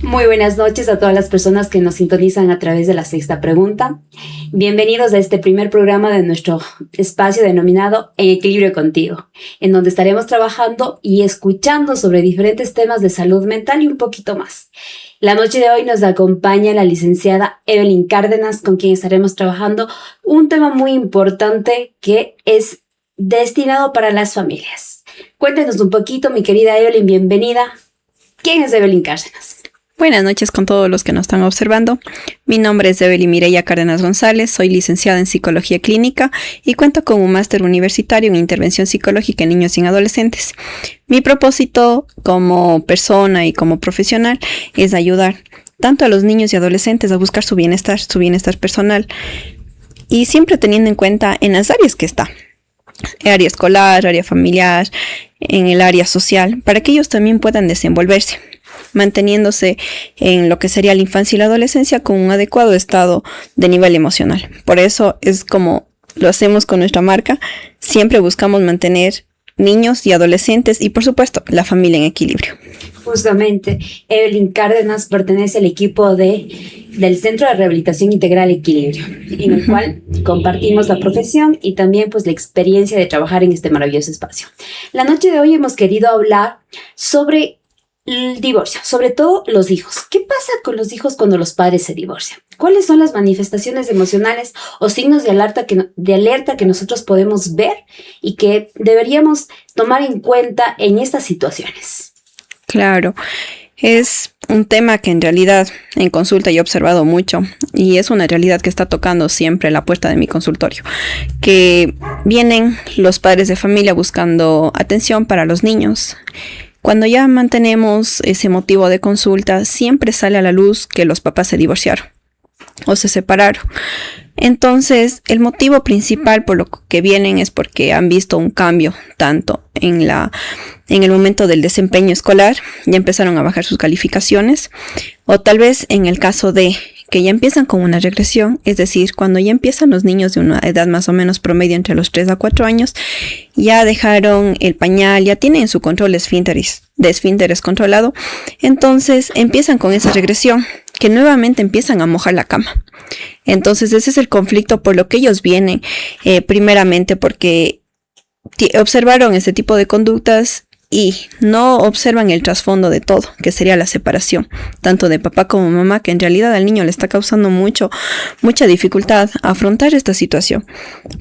Muy buenas noches a todas las personas que nos sintonizan a través de la Sexta Pregunta. Bienvenidos a este primer programa de nuestro espacio denominado En Equilibrio Contigo, en donde estaremos trabajando y escuchando sobre diferentes temas de salud mental y un poquito más. La noche de hoy nos acompaña la licenciada Evelyn Cárdenas, con quien estaremos trabajando un tema muy importante que es destinado para las familias. Cuéntenos un poquito, mi querida Evelyn, bienvenida. ¿Quién es Evelyn Cárdenas? Buenas noches con todos los que nos están observando. Mi nombre es Evelyn Mireya Cárdenas González, soy licenciada en Psicología Clínica y cuento con un máster universitario en Intervención Psicológica en Niños y Adolescentes. Mi propósito como persona y como profesional es ayudar tanto a los niños y adolescentes a buscar su bienestar personal y siempre teniendo en cuenta en las áreas que está. Área escolar, área familiar, en el área social, para que ellos también puedan desenvolverse, manteniéndose en lo que sería la infancia y la adolescencia con un adecuado estado de nivel emocional. Por eso es como lo hacemos con nuestra marca, siempre buscamos mantener niños y adolescentes y por supuesto la familia en equilibrio. Justamente, Evelyn Cárdenas pertenece al equipo del Centro de Rehabilitación Integral Equilibrio, en el cual compartimos la profesión y también pues la experiencia de trabajar en este maravilloso espacio. La noche de hoy hemos querido hablar sobre el divorcio, sobre todo los hijos. ¿Qué pasa con los hijos cuando los padres se divorcian? ¿Cuáles son las manifestaciones emocionales o signos de alerta que nosotros podemos ver y que deberíamos tomar en cuenta en estas situaciones? Claro, es un tema que en realidad en consulta yo he observado mucho y es una realidad que está tocando siempre la puerta de mi consultorio, que vienen los padres de familia buscando atención para los niños. Cuando ya mantenemos ese motivo de consulta, siempre sale a la luz que los papás se divorciaron o se separaron. Entonces, el motivo principal por lo que vienen es porque han visto un cambio tanto en el momento del desempeño escolar, ya empezaron a bajar sus calificaciones, o tal vez en el caso de que ya empiezan con una regresión, es decir, cuando ya empiezan los niños de una edad más o menos promedio entre los 3 a 4 años, ya dejaron el pañal, ya tienen su control de esfínteres controlado, entonces empiezan con esa regresión, que nuevamente empiezan a mojar la cama. Entonces ese es el conflicto por lo que ellos vienen, primeramente porque observaron este tipo de conductas y no observan el trasfondo de todo, que sería la separación, tanto de papá como mamá, que en realidad al niño le está causando mucha dificultad a afrontar esta situación,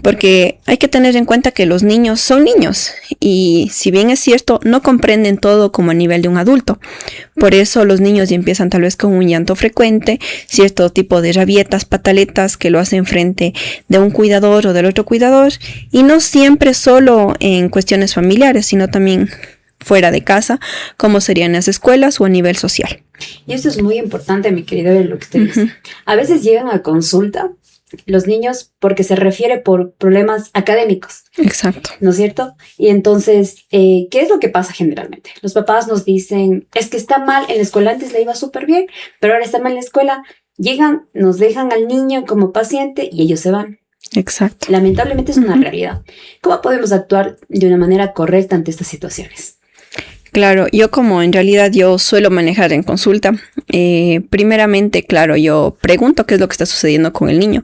porque hay que tener en cuenta que los niños son niños y si bien es cierto, no comprenden todo como a nivel de un adulto. Por eso los niños ya empiezan tal vez con un llanto frecuente, cierto tipo de rabietas, pataletas que lo hacen frente de un cuidador o del otro cuidador, y no siempre solo en cuestiones familiares, sino también fuera de casa, como serían las escuelas o a nivel social. Y esto es muy importante, mi querida, lo que usted dice. A veces llegan a consulta los niños porque se refiere por problemas académicos. Exacto. ¿No es cierto? Y entonces, ¿qué es lo que pasa generalmente? Los papás nos dicen, es que está mal en la escuela, antes le iba súper bien, pero ahora está mal en la escuela. Llegan, nos dejan al niño como paciente y ellos se van. Exacto. Lamentablemente es una realidad. ¿Cómo podemos actuar de una manera correcta ante estas situaciones? Claro, yo como en realidad yo suelo manejar en consulta, primeramente, claro, yo pregunto qué es lo que está sucediendo con el niño,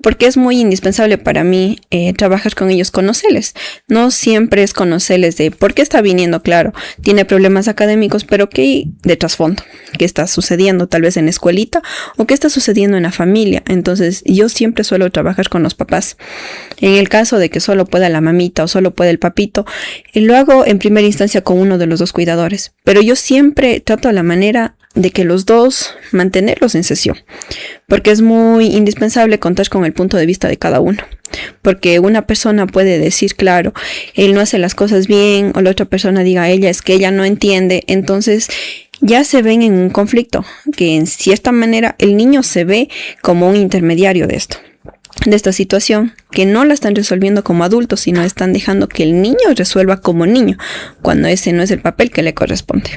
porque es muy indispensable para mí trabajar con ellos, conocerles. No siempre es conocerles de por qué está viniendo, claro, tiene problemas académicos, pero qué hay de trasfondo, qué está sucediendo tal vez en la escuelita o qué está sucediendo en la familia. Entonces yo siempre suelo trabajar con los papás. En el caso de que solo pueda la mamita o solo pueda el papito, lo hago en primera instancia con uno de los dos cuidadores, pero yo siempre trato a la manera de que los dos mantenerlos en sesión, porque es muy indispensable contar con el punto de vista de cada uno, porque una persona puede decir, claro, él no hace las cosas bien, o la otra persona diga, ella es que ella no entiende, entonces ya se ven en un conflicto, que en cierta manera el niño se ve como un intermediario de esta situación, que no la están resolviendo como adultos, sino están dejando que el niño resuelva como niño, cuando ese no es el papel que le corresponde.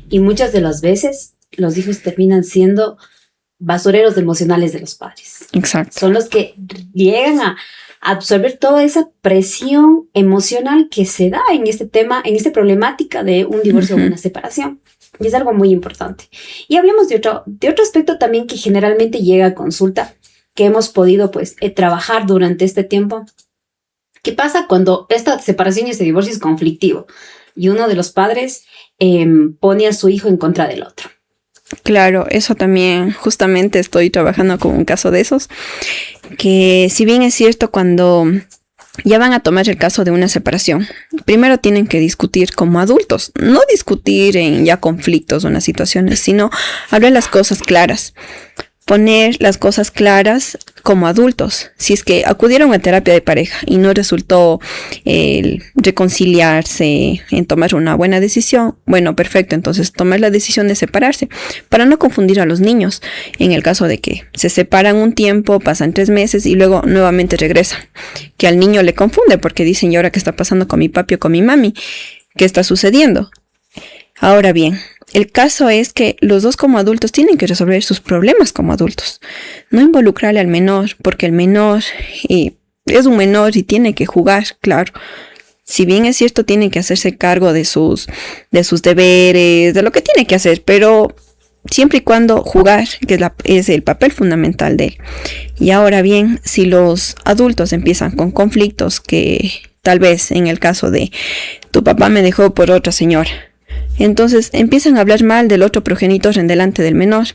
Y muchas de las veces los hijos terminan siendo basureros emocionales de los padres. Exacto. Son los que llegan a absorber toda esa presión emocional que se da en este tema, en esta problemática de un divorcio o una separación. Y es algo muy importante. Y hablemos de otro aspecto también que generalmente llega a consulta, que hemos podido pues trabajar durante este tiempo. ¿Qué pasa cuando esta separación y este divorcio es conflictivo y uno de los padres pone a su hijo en contra del otro? Claro, eso también justamente estoy trabajando con un caso de esos, que si bien es cierto cuando ya van a tomar el caso de una separación, primero tienen que discutir como adultos, no discutir en ya conflictos o en las situaciones, sino hablar las cosas claras. Poner las cosas claras como adultos. Si es que acudieron a terapia de pareja y no resultó el reconciliarse, en tomar una buena decisión, bueno, perfecto, entonces tomar la decisión de separarse para no confundir a los niños. En el caso de que se separan un tiempo, pasan 3 meses y luego nuevamente regresan, que al niño le confunde porque dicen, ¿y ahora qué está pasando con mi papi o con mi mami? ¿Qué está sucediendo? Ahora bien, el caso es que los dos como adultos tienen que resolver sus problemas como adultos. No involucrarle al menor, porque el menor es un menor y tiene que jugar, claro. Si bien es cierto, tiene que hacerse cargo de sus deberes, de lo que tiene que hacer, pero siempre y cuando jugar, que es el papel fundamental de él. Y ahora bien, si los adultos empiezan con conflictos que tal vez en el caso de tu papá me dejó por otra señora, entonces empiezan a hablar mal del otro progenitor en delante del menor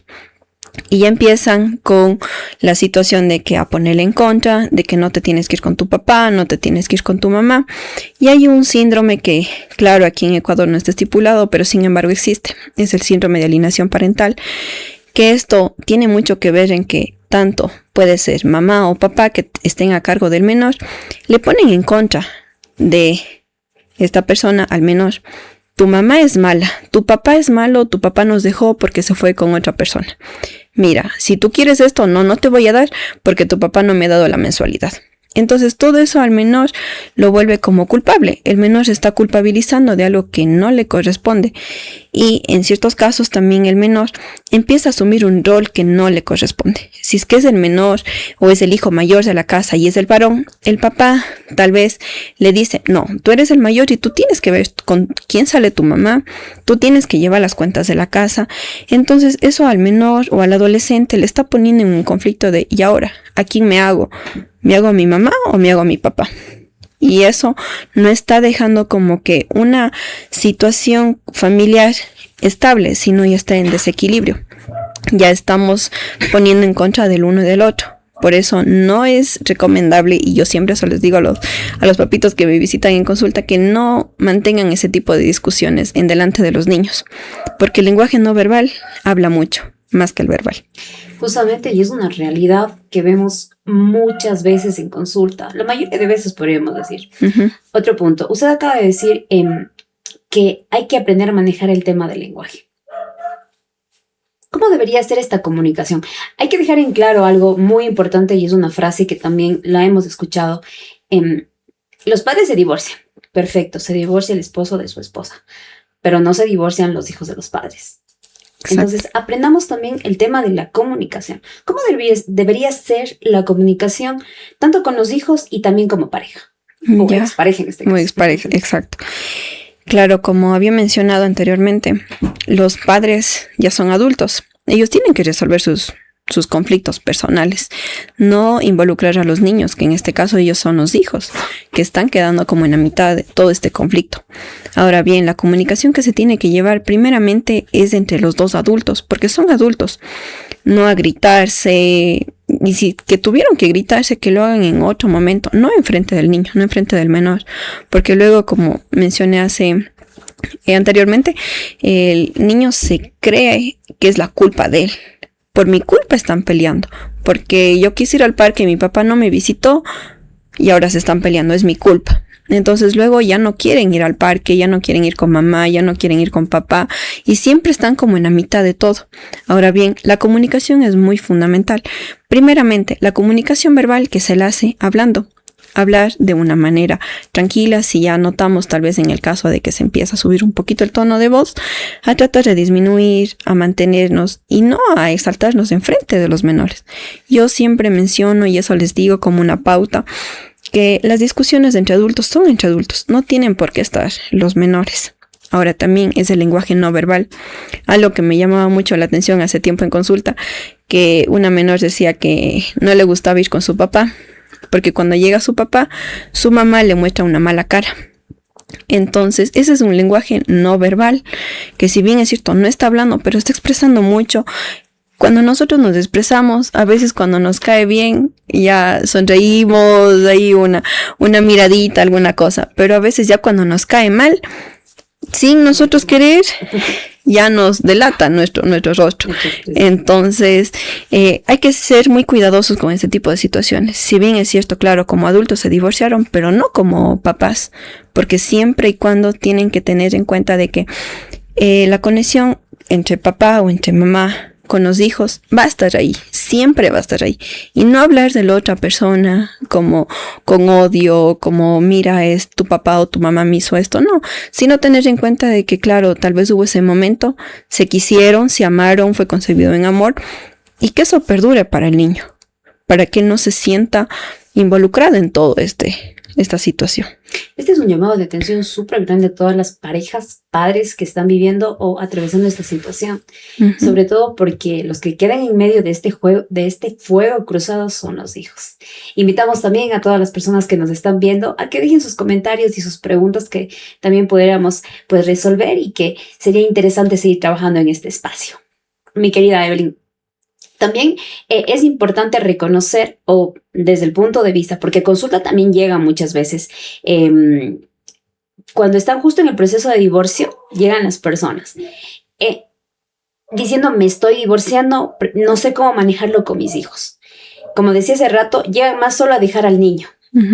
y ya empiezan con la situación de que a ponerle en contra, de que no te tienes que ir con tu papá, no te tienes que ir con tu mamá. Y hay un síndrome que, claro, aquí en Ecuador no está estipulado, pero sin embargo existe. Es el síndrome de alienación parental, que esto tiene mucho que ver en que tanto puede ser mamá o papá que estén a cargo del menor, le ponen en contra de esta persona al menor. Tu mamá es mala, tu papá es malo, tu papá nos dejó porque se fue con otra persona. Mira, si tú quieres esto, no te voy a dar porque tu papá no me ha dado la mensualidad. Entonces todo eso al menor lo vuelve como culpable. El menor se está culpabilizando de algo que no le corresponde. Y en ciertos casos también el menor empieza a asumir un rol que no le corresponde. Si es que es el menor o es el hijo mayor de la casa y es el varón, el papá tal vez le dice, no, tú eres el mayor y tú tienes que ver con quién sale tu mamá, tú tienes que llevar las cuentas de la casa. Entonces eso al menor o al adolescente le está poniendo en un conflicto de, ¿y ahora? ¿A quién me hago? ¿Me hago a mi mamá o me hago a mi papá? Y eso no está dejando como que una situación familiar estable, sino ya está en desequilibrio. Ya estamos poniendo en contra del uno y del otro. Por eso no es recomendable, y yo siempre se les digo a los papitos que me visitan en consulta, que no mantengan ese tipo de discusiones en delante de los niños, porque el lenguaje no verbal habla mucho, más que el verbal. Justamente, y es una realidad que vemos muchas veces en consulta, la mayoría de veces podríamos decir. Uh-huh. Otro punto, usted acaba de decir que hay que aprender a manejar el tema del lenguaje. ¿Cómo debería ser esta comunicación? Hay que dejar en claro algo muy importante y es una frase que también la hemos escuchado. Los padres se divorcian, perfecto, se divorcia el esposo de su esposa, pero no se divorcian los hijos de los padres. Exacto. Entonces, aprendamos también el tema de la comunicación. ¿Cómo debería ser la comunicación tanto con los hijos y también como pareja? O expareja en este caso. Expareja, exacto. Claro, como había mencionado anteriormente, los padres ya son adultos. Ellos tienen que resolver sus conflictos personales, no involucrar a los niños, que en este caso ellos son los hijos, que están quedando como en la mitad de todo este conflicto. Ahora bien, la comunicación que se tiene que llevar primeramente es entre los dos adultos, porque son adultos, no a gritarse, y si que tuvieron que gritarse, que lo hagan en otro momento, no enfrente del niño, no enfrente del menor, porque luego, como mencioné anteriormente, el niño se cree que es la culpa de él. Por mi culpa están peleando, porque yo quise ir al parque y mi papá no me visitó y ahora se están peleando, es mi culpa. Entonces luego ya no quieren ir al parque, ya no quieren ir con mamá, ya no quieren ir con papá y siempre están como en la mitad de todo. Ahora bien, la comunicación es muy fundamental. Primeramente, la comunicación verbal que se la hace hablando. Hablar de una manera tranquila, si ya notamos tal vez en el caso de que se empieza a subir un poquito el tono de voz, a tratar de disminuir, a mantenernos y no a exaltarnos enfrente de los menores. Yo siempre menciono, y eso les digo como una pauta, que las discusiones entre adultos son entre adultos, no tienen por qué estar los menores. Ahora también es el lenguaje no verbal. Algo que me llamaba mucho la atención hace tiempo en consulta, que una menor decía que no le gustaba ir con su papá, porque cuando llega su papá, su mamá le muestra una mala cara. Entonces, ese es un lenguaje no verbal, que si bien es cierto, no está hablando, pero está expresando mucho. Cuando nosotros nos expresamos, a veces cuando nos cae bien, ya sonreímos, hay una miradita, alguna cosa. Pero a veces ya cuando nos cae mal, sin nosotros querer, ya nos delata nuestro rostro. Entonces, hay que ser muy cuidadosos con este tipo de situaciones. Si bien es cierto, claro, como adultos se divorciaron, pero no como papás, porque siempre y cuando tienen que tener en cuenta de que la conexión entre papá o entre mamá con los hijos va a estar ahí, siempre va a estar ahí. Y no hablar de la otra persona como con odio, como mira, es tu papá o tu mamá me hizo esto, no, sino tener en cuenta de que claro, tal vez hubo ese momento, se quisieron, se amaron, fue concebido en amor, y que eso perdure para el niño, para que no se sienta involucrado en todo esta situación. Este es un llamado de atención súper grande a todas las parejas, padres que están viviendo o atravesando esta situación. Sobre todo porque los que quedan en medio de este fuego cruzado son los hijos. Invitamos también a todas las personas que nos están viendo a que dejen sus comentarios y sus preguntas que también pudiéramos resolver y que sería interesante seguir trabajando en este espacio. Mi querida Evelyn, también es importante reconocer, o desde el punto de vista, porque consulta también llega muchas veces, cuando están justo en el proceso de divorcio, llegan las personas diciendo, me estoy divorciando, no sé cómo manejarlo con mis hijos. Como decía hace rato, llegan más solo a dejar al niño.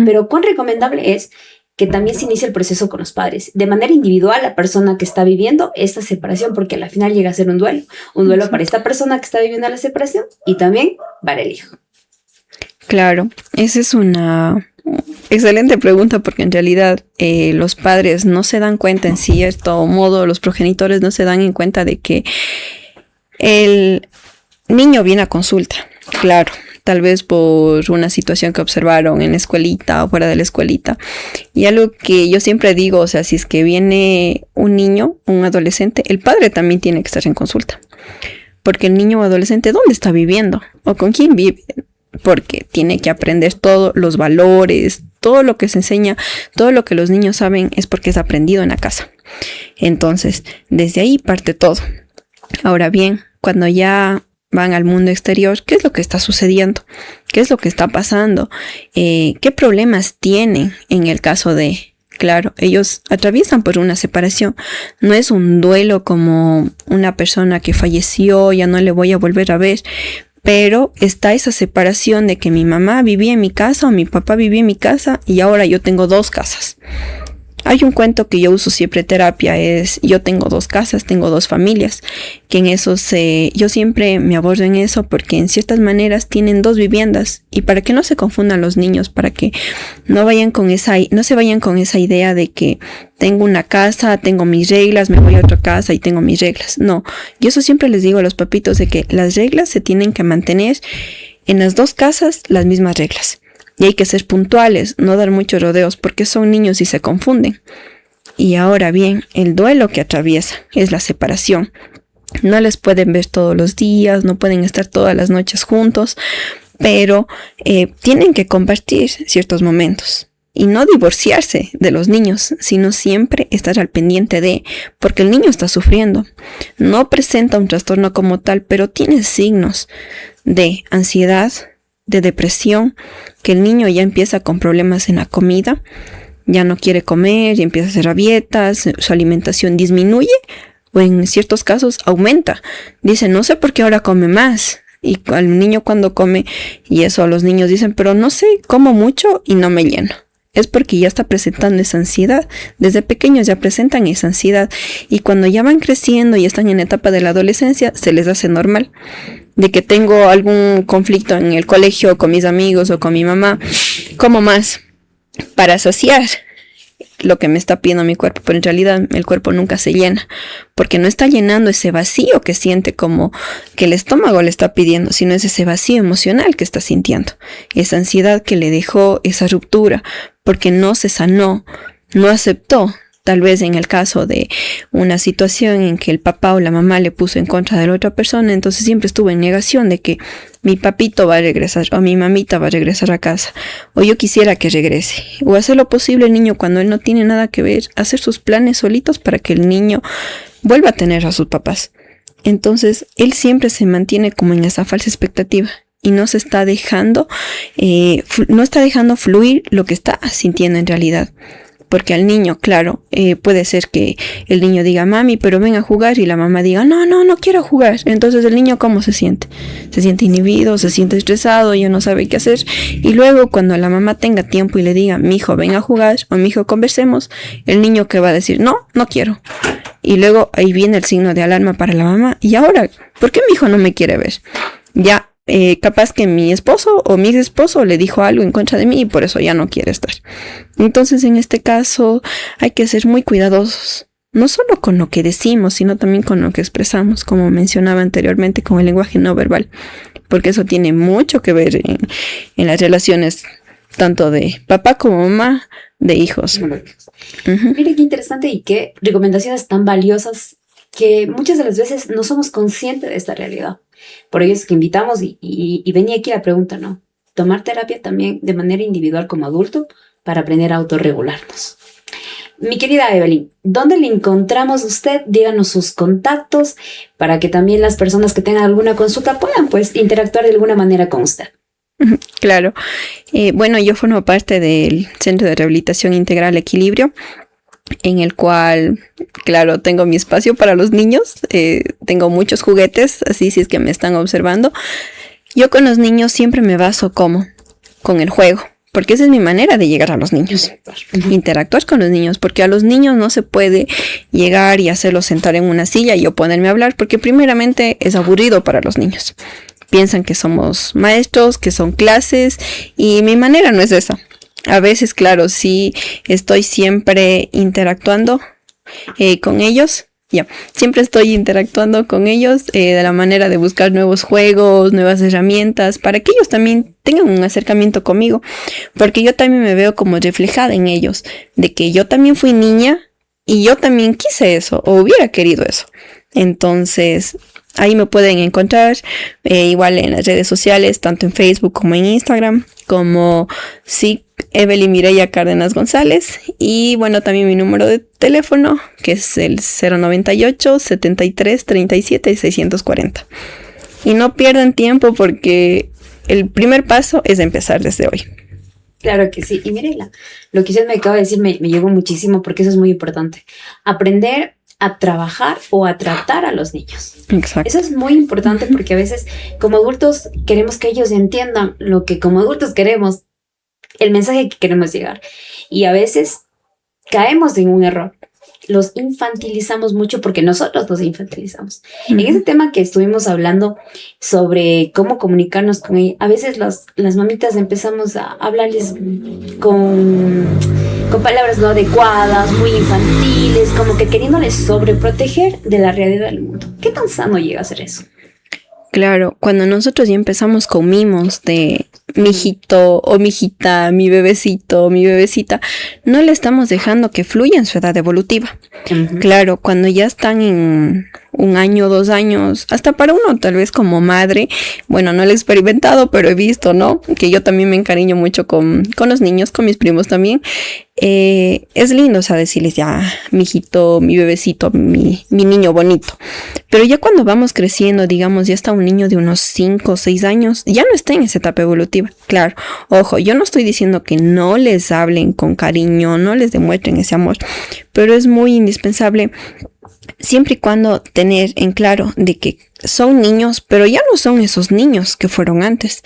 Pero cuán recomendable es que también se inicie el proceso con los padres. De manera individual, la persona que está viviendo esta separación, porque al final llega a ser un duelo para esta persona que está viviendo la separación y también para el hijo. Claro, esa es una excelente pregunta, porque en realidad los padres no se dan cuenta, en cierto modo, los progenitores no se dan en cuenta de que el niño viene a consulta, claro. Tal vez por una situación que observaron en la escuelita o fuera de la escuelita. Y algo que yo siempre digo, o sea, si es que viene un niño, un adolescente, el padre también tiene que estar en consulta. Porque el niño o adolescente, ¿dónde está viviendo? ¿O con quién vive? Porque tiene que aprender todos los valores, todo lo que se enseña, todo lo que los niños saben es porque es aprendido en la casa. Entonces, desde ahí parte todo. Ahora bien, cuando ya van al mundo exterior, ¿qué es lo que está sucediendo? ¿Qué es lo que está pasando? ¿Qué problemas tienen en el caso de... Claro, ellos atraviesan por una separación. No es un duelo como una persona que falleció, ya no le voy a volver a ver. Pero está esa separación de que mi mamá vivía en mi casa o mi papá vivía en mi casa y ahora yo tengo dos casas. Hay un cuento que yo uso siempre en terapia, es yo tengo dos casas, tengo dos familias, que en eso yo siempre me abordo en eso porque en ciertas maneras tienen dos viviendas y para que no se confundan los niños, para que no se vayan con esa idea de que tengo una casa, tengo mis reglas, me voy a otra casa y tengo mis reglas. No, yo eso siempre les digo a los papitos de que las reglas se tienen que mantener en las dos casas, las mismas reglas. Y hay que ser puntuales, no dar muchos rodeos, porque son niños y se confunden. Y ahora bien, el duelo que atraviesa es la separación. No les pueden ver todos los días, no pueden estar todas las noches juntos, pero tienen que compartir ciertos momentos. Y no divorciarse de los niños, sino siempre estar al pendiente de, porque el niño está sufriendo. No presenta un trastorno como tal, pero tiene signos de ansiedad, de depresión, que el niño ya empieza con problemas en la comida, ya no quiere comer, y empieza a hacer rabietas, su alimentación disminuye o en ciertos casos aumenta. Dice, no sé por qué ahora come más. Y al niño cuando come, y eso los niños dicen, pero no sé, como mucho y no me lleno. Es porque ya está presentando esa ansiedad. Desde pequeños ya presentan esa ansiedad y cuando ya van creciendo y están en la etapa de la adolescencia, se les hace normal. De que tengo algún conflicto en el colegio con mis amigos o con mi mamá, como más para saciar lo que me está pidiendo mi cuerpo, pero en realidad el cuerpo nunca se llena, porque no está llenando ese vacío que siente como que el estómago le está pidiendo, sino es ese vacío emocional que está sintiendo, esa ansiedad que le dejó esa ruptura, porque no se sanó, no aceptó Tal vez en el caso de una situación en que el papá o la mamá le puso en contra de la otra persona, entonces siempre estuvo en negación de que mi papito va a regresar o mi mamita va a regresar a casa, o yo quisiera que regrese, o hacer lo posible el niño cuando él no tiene nada que ver, hacer sus planes solitos para que el niño vuelva a tener a sus papás. Entonces él siempre se mantiene como en esa falsa expectativa y no se está dejando, no está dejando fluir lo que está sintiendo en realidad. Porque al niño, claro, puede ser que el niño diga, mami, pero ven a jugar, y la mamá diga, no quiero jugar. Entonces el niño, ¿cómo se siente? Se siente inhibido, se siente estresado, ya no sabe qué hacer. Y luego cuando la mamá tenga tiempo y le diga, mi hijo, ven a jugar, o mi hijo, conversemos, el niño que va a decir, no quiero. Y luego ahí viene el signo de alarma para la mamá. Y ahora, ¿por qué mi hijo no me quiere ver? Ya. Capaz que mi esposo o mi ex esposo le dijo algo en contra de mí y por eso ya no quiere estar. Entonces, en este caso, hay que ser muy cuidadosos, no solo con lo que decimos, sino también con lo que expresamos, como mencionaba anteriormente, con el lenguaje no verbal, porque eso tiene mucho que ver en las relaciones tanto de papá como mamá, de hijos. Mire qué interesante y qué recomendaciones tan valiosas que muchas de las veces no somos conscientes de esta realidad. Por ello es que invitamos y venía aquí la pregunta, ¿no? Tomar terapia también de manera individual como adulto para aprender a autorregularnos. Mi querida Evelyn, ¿dónde le encontramos a usted? Díganos sus contactos para que también las personas que tengan alguna consulta puedan pues interactuar de alguna manera con usted. Claro. Bueno, yo formo parte del Centro de Rehabilitación Integral Equilibrio, en el cual, claro, tengo mi espacio para los niños, tengo muchos juguetes, así si es que me están observando. Yo con los niños siempre me baso con el juego, porque esa es mi manera de llegar a los niños, interactuar con los niños, porque a los niños no se puede llegar y hacerlos sentar en una silla y yo ponerme a hablar, porque primeramente es aburrido para los niños. Piensan que somos maestros, que son clases, y mi manera no es esa. A veces, claro, sí estoy siempre interactuando con ellos. Siempre estoy interactuando con ellos de la manera de buscar nuevos juegos, nuevas herramientas, para que ellos también tengan un acercamiento conmigo. Porque yo también me veo como reflejada en ellos, de que yo también fui niña y yo también quise eso o hubiera querido eso. Entonces, ahí me pueden encontrar igual en las redes sociales, tanto en Facebook como en Instagram, como sí, Evelyn Mireya Cárdenas González. Y bueno, también mi número de teléfono, que es el 098 73 37 640. Y no pierdan tiempo porque el primer paso es empezar desde hoy. Claro que sí. Y mírela, lo que usted me acaba de decir me llegó muchísimo porque eso es muy importante. Aprender a trabajar o a tratar a los niños. Exacto. Eso es muy importante porque a veces como adultos queremos que ellos entiendan lo que como adultos queremos, el mensaje que queremos llegar. Y a veces caemos en un error. Los infantilizamos mucho porque nosotros los infantilizamos. En ese tema que estuvimos hablando sobre cómo comunicarnos con ellos, a veces las mamitas empezamos a hablarles con palabras no adecuadas, muy infantiles, como que queriéndoles sobreproteger de la realidad del mundo. ¿Qué tan sano llega a ser eso? Claro, cuando nosotros ya empezamos con mimos de mi hijito o mi hijita, mi bebecito, mi bebecita, no le estamos dejando que fluya en su edad evolutiva. Claro, cuando ya están en 1 año, 2 años, hasta para uno tal vez como madre, bueno, no lo he experimentado, pero he visto, ¿no? Que yo también me encariño mucho con los niños, con mis primos también. Es lindo, o sea, decirles ya, mi hijito, mi bebecito, mi niño bonito. Pero ya cuando vamos creciendo, digamos, ya está un niño de unos 5 o 6 años, ya no está en esa etapa evolutiva. Claro, ojo, yo no estoy diciendo que no les hablen con cariño, no les demuestren ese amor, pero es muy indispensable siempre y cuando tener en claro de que son niños, pero ya no son esos niños que fueron antes,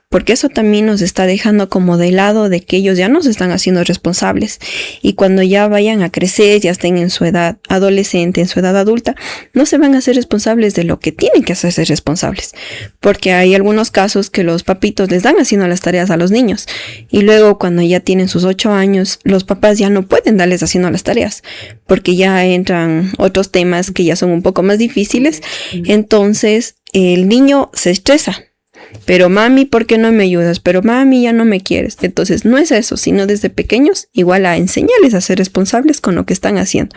porque eso también nos está dejando como de lado de que ellos ya no se están haciendo responsables y cuando ya vayan a crecer, ya estén en su edad adolescente, en su edad adulta, no se van a hacer responsables de lo que tienen que hacerse responsables, porque hay algunos casos que los papitos les dan haciendo las tareas a los niños y luego cuando ya tienen sus 8 años, los papás ya no pueden darles haciendo las tareas, porque ya entran otros temas que ya son un poco más difíciles, entonces el niño se estresa. pero mami, ¿por qué no me ayudas? Pero mami, ya no me quieres. Entonces no es eso, sino desde pequeños igual a enseñarles a ser responsables con lo que están haciendo,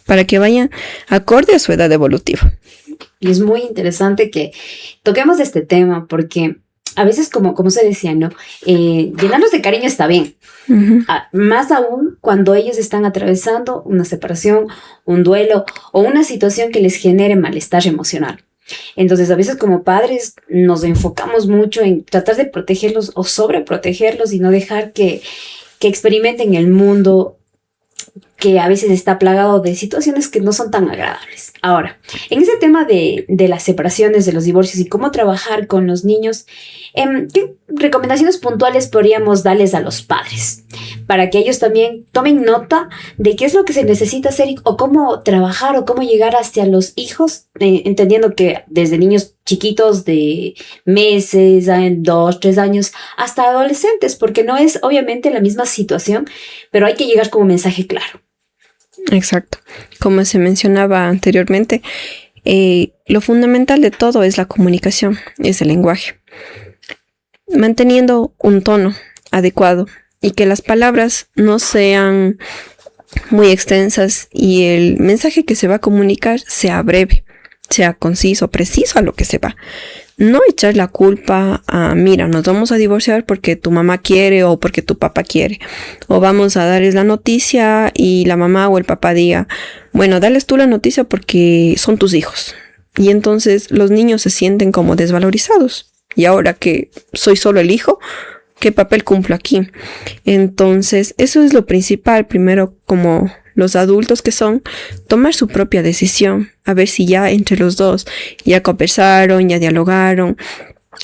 para que vayan acorde a su edad evolutiva. Y es muy interesante que toquemos este tema porque a veces, como se decía, ¿no? Llenarlos de cariño está bien. Más aún cuando ellos están atravesando una separación, un duelo o una situación que les genere malestar emocional. Entonces, a veces como padres nos enfocamos mucho en tratar de protegerlos o sobreprotegerlos y no dejar que experimenten el mundo que a veces está plagado de situaciones que no son tan agradables. Ahora, en ese tema de las separaciones, de los divorcios y cómo trabajar con los niños, ¿qué recomendaciones puntuales podríamos darles a los padres para que ellos también tomen nota de qué es lo que se necesita hacer o cómo trabajar o cómo llegar hacia los hijos, entendiendo que desde niños chiquitos de meses, 2, 3 años, hasta adolescentes, porque no es obviamente la misma situación, pero hay que llegar con un mensaje claro. Exacto. Como se mencionaba anteriormente, lo fundamental de todo es la comunicación, es el lenguaje. Manteniendo un tono adecuado y que las palabras no sean muy extensas y el mensaje que se va a comunicar sea breve, sea conciso, preciso a lo que se va. No echar la culpa a, mira, nos vamos a divorciar porque tu mamá quiere o porque tu papá quiere. O vamos a darles la noticia y la mamá o el papá diga, bueno, dales tú la noticia porque son tus hijos. Y entonces los niños se sienten como desvalorizados. Y ahora que soy solo el hijo, ¿qué papel cumplo aquí? Entonces, eso es lo principal. Primero, como los adultos que son, tomar su propia decisión, a ver si ya entre los dos ya conversaron, ya dialogaron,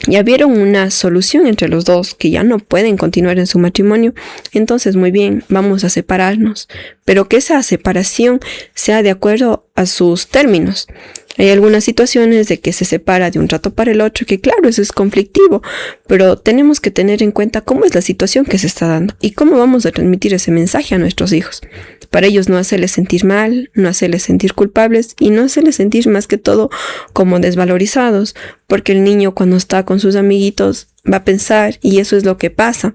ya vieron una solución entre los dos, que ya no pueden continuar en su matrimonio. Entonces, muy bien, vamos a separarnos, pero que esa separación sea de acuerdo a sus términos. Hay algunas situaciones de que se separa de un rato para el otro, que claro, eso es conflictivo, pero tenemos que tener en cuenta cómo es la situación que se está dando y cómo vamos a transmitir ese mensaje a nuestros hijos. Para ellos no hacerles sentir mal, no hacerles sentir culpables y no hacerles sentir más que todo como desvalorizados, porque el niño cuando está con sus amiguitos va a pensar, y eso es lo que pasa,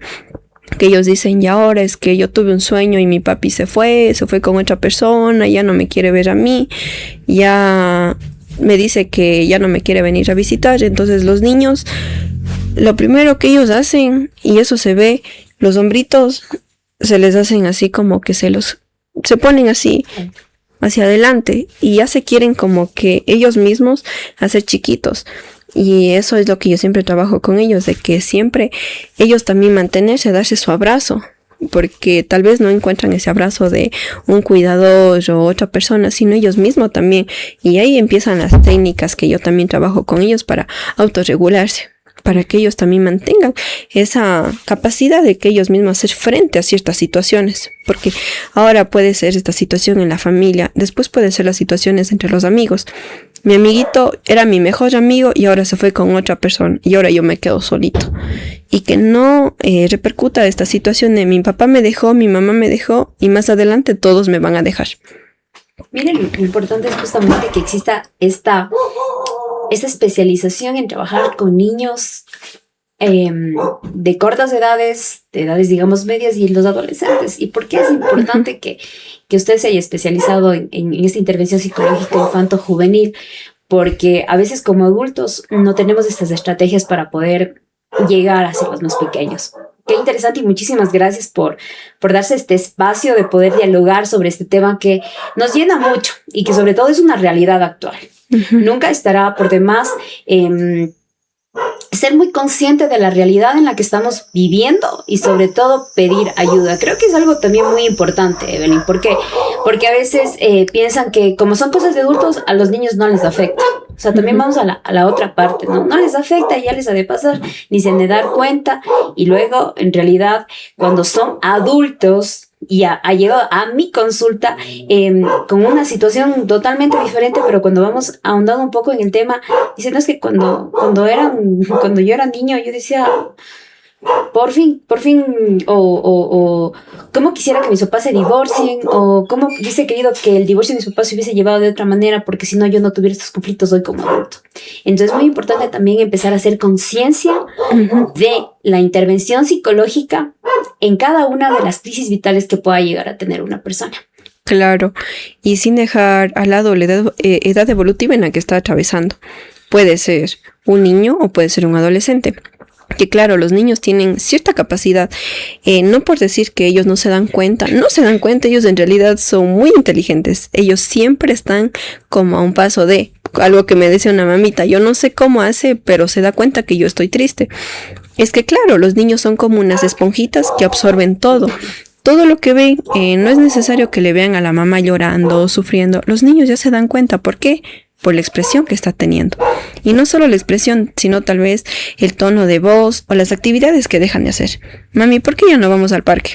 que ellos dicen, y ahora es que yo tuve un sueño y mi papi se fue con otra persona, ya no me quiere ver a mí, ya me dice que ya no me quiere venir a visitar. Entonces los niños, lo primero que ellos hacen, y eso se ve, los hombritos se les hacen así como que se ponen así hacia adelante y ya se quieren como que ellos mismos hacer chiquitos. Y eso es lo que yo siempre trabajo con ellos, de que siempre ellos también mantenerse, darse su abrazo, porque tal vez no encuentran ese abrazo de un cuidador o otra persona, sino ellos mismos también. Y ahí empiezan las técnicas que yo también trabajo con ellos para autorregularse, para que ellos también mantengan esa capacidad de que ellos mismos hacer frente a ciertas situaciones, porque ahora puede ser esta situación en la familia, después pueden ser las situaciones entre los amigos. Mi amiguito era mi mejor amigo y ahora se fue con otra persona y ahora yo me quedo solito. Y que no repercuta esta situación de mi papá me dejó, mi mamá me dejó y más adelante todos me van a dejar. Miren, lo importante es justamente que exista esta especialización en trabajar con niños de cortas edades, de edades digamos medias y los adolescentes. ¿Y por qué es importante que usted se haya especializado en esta intervención psicológica infanto-juvenil? Porque a veces como adultos no tenemos estas estrategias para poder llegar hacia los más pequeños. Qué interesante y muchísimas gracias por darse este espacio de poder dialogar sobre este tema que nos llena mucho y que sobre todo es una realidad actual. Nunca estará por demás ser muy consciente de la realidad en la que estamos viviendo y sobre todo pedir ayuda. Creo que es algo también muy importante, Evelyn. ¿Por qué? Porque a veces piensan que como son cosas de adultos, a los niños no les afecta. O sea, también vamos a la otra parte, ¿no? No les afecta, ya les ha de pasar, ni se han de dar cuenta. Y luego, en realidad, cuando son adultos, y ha llegado a mi consulta con una situación totalmente diferente, pero cuando vamos ahondando un poco en el tema, dicen, es que cuando yo era niño, yo decía, por fin, o cómo quisiera que mis papás se divorcien, o cómo hubiese querido que el divorcio de mis papás se hubiese llevado de otra manera, porque si no yo no tuviera estos conflictos hoy como adulto. Entonces es muy importante también empezar a hacer conciencia de la intervención psicológica en cada una de las crisis vitales que pueda llegar a tener una persona. Claro, y sin dejar al lado la edad evolutiva en la que está atravesando. Puede ser un niño o puede ser un adolescente. Que claro, los niños tienen cierta capacidad, no por decir que ellos no se dan cuenta, ellos en realidad son muy inteligentes, ellos siempre están como a un paso de algo que me decía una mamita, yo no sé cómo hace, pero se da cuenta que yo estoy triste. Es que claro, los niños son como unas esponjitas que absorben todo lo que ven, no es necesario que le vean a la mamá llorando o sufriendo, los niños ya se dan cuenta, ¿por qué? Por la expresión que está teniendo. Y no solo la expresión, sino tal vez el tono de voz o las actividades que dejan de hacer. Mami, ¿por qué ya no vamos al parque?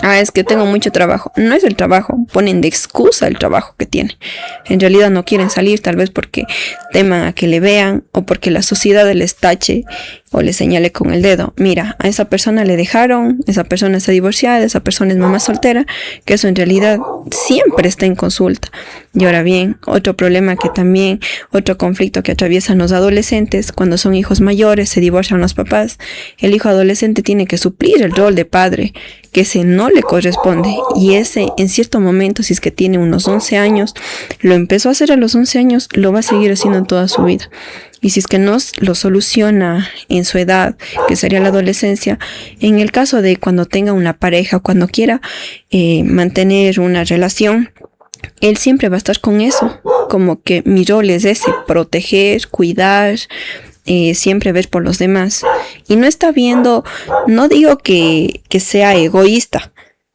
Ah, es que tengo mucho trabajo. No es el trabajo, ponen de excusa el trabajo que tiene. En realidad no quieren salir, tal vez porque teman a que le vean o porque la sociedad les tache o le señale con el dedo. Mira, a esa persona le dejaron, esa persona está divorciada, esa persona es mamá soltera, que eso en realidad siempre está en consulta. Y ahora bien, otro conflicto que atraviesan los adolescentes cuando son hijos mayores, se divorcian los papás. El hijo adolescente tiene que suplir el rol de padre, que ese no le corresponde. Y ese, en cierto momento, si es que tiene unos 11 años, lo empezó a hacer a los 11 años, lo va a seguir haciendo toda su vida. Y si es que no lo soluciona en su edad, que sería la adolescencia, en el caso de cuando tenga una pareja o cuando quiera mantener una relación, él siempre va a estar con eso, como que mi rol es ese, proteger, cuidar, siempre ver por los demás. Y no está viendo, no digo que sea egoísta,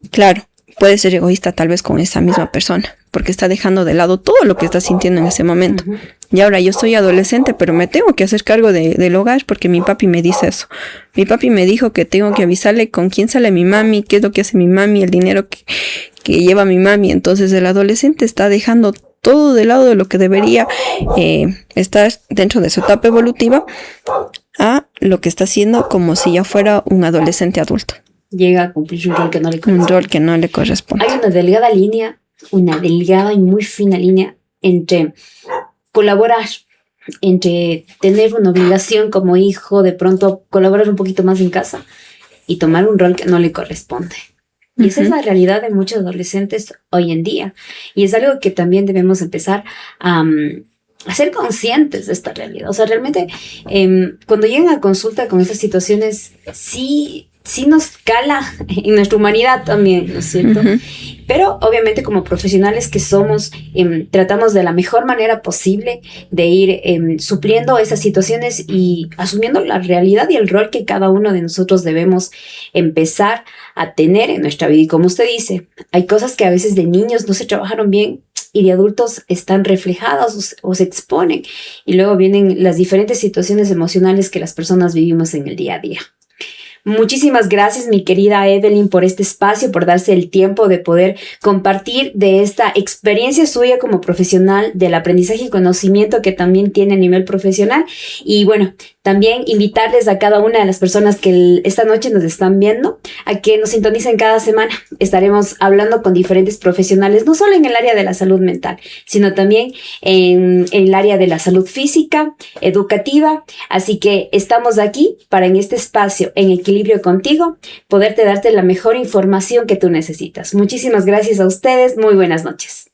claro, puede ser egoísta tal vez con esa misma persona, porque está dejando de lado todo lo que está sintiendo en ese momento. Y ahora yo soy adolescente, pero me tengo que hacer cargo del hogar porque mi papi me dice eso. Mi papi me dijo que tengo que avisarle con quién sale mi mami, qué es lo que hace mi mami, el dinero que lleva mi mami. Entonces el adolescente está dejando todo de lado de lo que debería estar dentro de su etapa evolutiva a lo que está haciendo como si ya fuera un adolescente adulto. Llega a cumplir un rol que no le corresponde. Un rol que no le corresponde. Hay una delgada y muy fina línea entre colaborar, entre tener una obligación como hijo, de pronto colaborar un poquito más en casa y tomar un rol que no le corresponde. Y esa es la realidad de muchos adolescentes hoy en día. Y es algo que también debemos empezar a ser conscientes de esta realidad. O sea, realmente cuando llegan a consulta con esas situaciones, sí nos cala en nuestra humanidad también, ¿no es cierto? Pero obviamente como profesionales que somos, tratamos de la mejor manera posible de ir supliendo esas situaciones y asumiendo la realidad y el rol que cada uno de nosotros debemos empezar a tener en nuestra vida. Y como usted dice, hay cosas que a veces de niños no se trabajaron bien y de adultos están reflejadas o se exponen. Y luego vienen las diferentes situaciones emocionales que las personas vivimos en el día a día. Muchísimas gracias, mi querida Evelyn, por este espacio, por darse el tiempo de poder compartir de esta experiencia suya como profesional, del aprendizaje y conocimiento que también tiene a nivel profesional. Y bueno, también invitarles a cada una de las personas que esta noche nos están viendo a que nos sintonicen cada semana. Estaremos hablando con diferentes profesionales, no solo en el área de la salud mental, sino también en el área de la salud física, educativa. Así que estamos aquí para en este espacio, en Equilibrio Contigo, poderte darte la mejor información que tú necesitas. Muchísimas gracias a ustedes. Muy buenas noches.